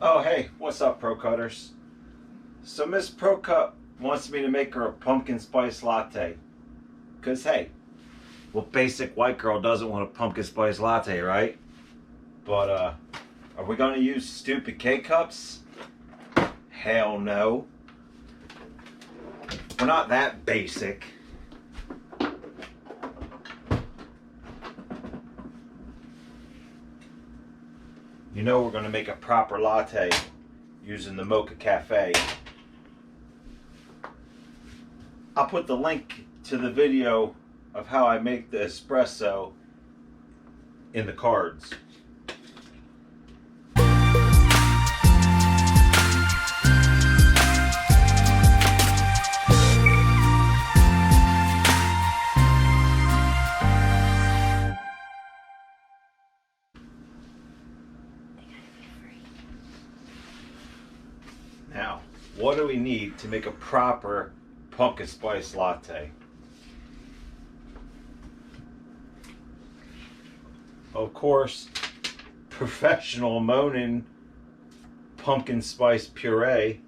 Oh hey, what's up, Pro Cutters? So Miss Pro Cut wants me to make her a pumpkin spice latte. Cause hey, well, basic white girl doesn't want a pumpkin spice latte, right? But are we gonna use stupid K-cups? Hell no. We're not that basic. You know we're gonna make a proper latte using the Mocha Cafe. I'll put the link to the video of how I make the espresso in the cards. Now, what do we need to make a proper pumpkin spice latte? Of course, professional Monin pumpkin spice puree.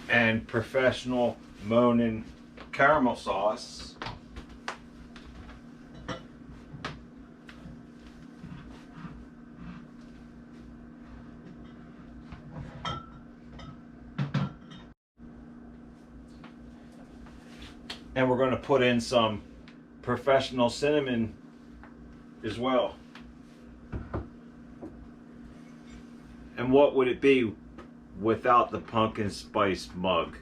And professional Monin caramel sauce. And we're going to put in some professional cinnamon as well. And what would it be without the pumpkin spice mug?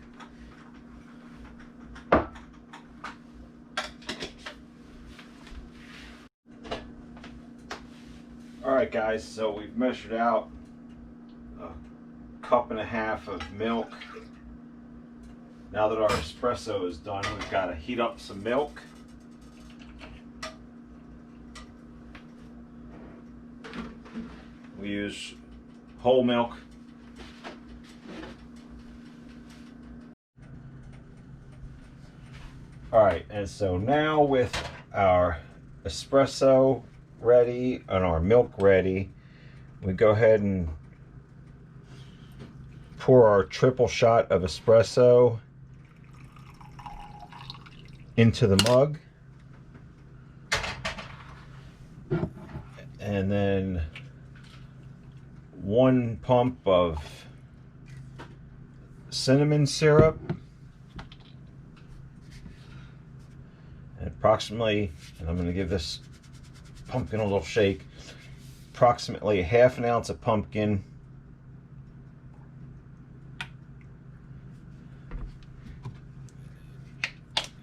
Alright guys, so we've measured out a cup and a half of milk. Now that our espresso is done, we've got to heat up some milk. We use whole milk. Alright, and so now with our espresso ready and our milk ready, we go ahead and pour our triple shot of espresso into the mug, and then 1 pump of cinnamon syrup, and approximately, and I'm going to give this pumpkin a little shake, approximately ½ an ounce of pumpkin,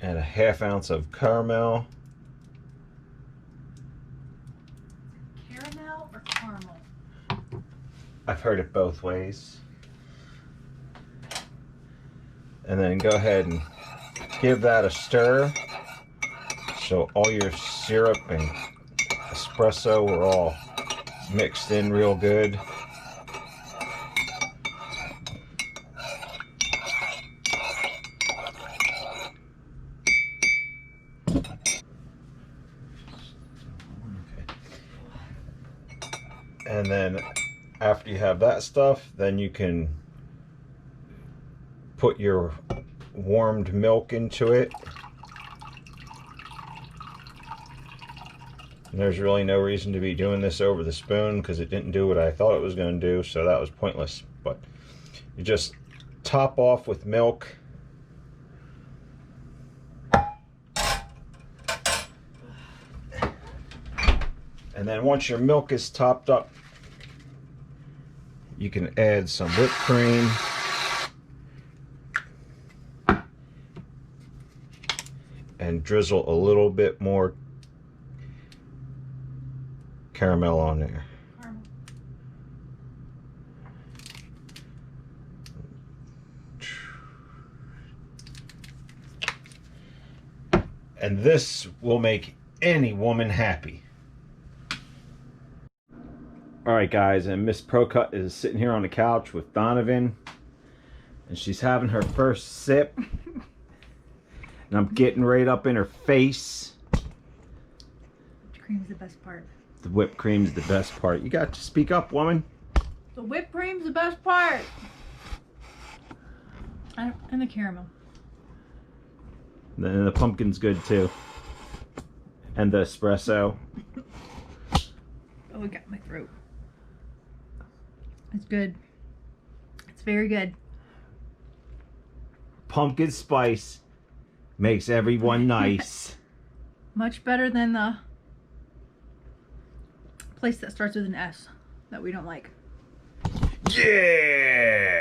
and a ½ ounce of caramel. Caramel or caramel? I've heard it both ways. And then go ahead and give that a stir so all your syrup and espresso are all mixed in real good. And then after you have that stuff, then you can put your warmed milk into it. And there's really no reason to be doing this over the spoon because it didn't do what I thought it was going to do, so that was pointless. But you just top off with milk. And then once your milk is topped up, you can add some whipped cream. And drizzle a little bit more caramel on there. Caramel. And this will make any woman happy. Alright guys, and Miss Procut is sitting here on the couch with Donovan, and she's having her first sip. And I'm getting right up in her face. cream's the best part. The whipped cream's the best part. You got to speak up, woman. The whipped cream's the best part. And the caramel. And the pumpkin's good too. And the espresso. Oh, it got my throat. It's good. It's very good. Pumpkin spice makes everyone nice. Much better than the place that starts with an S that we don't like. Yeah!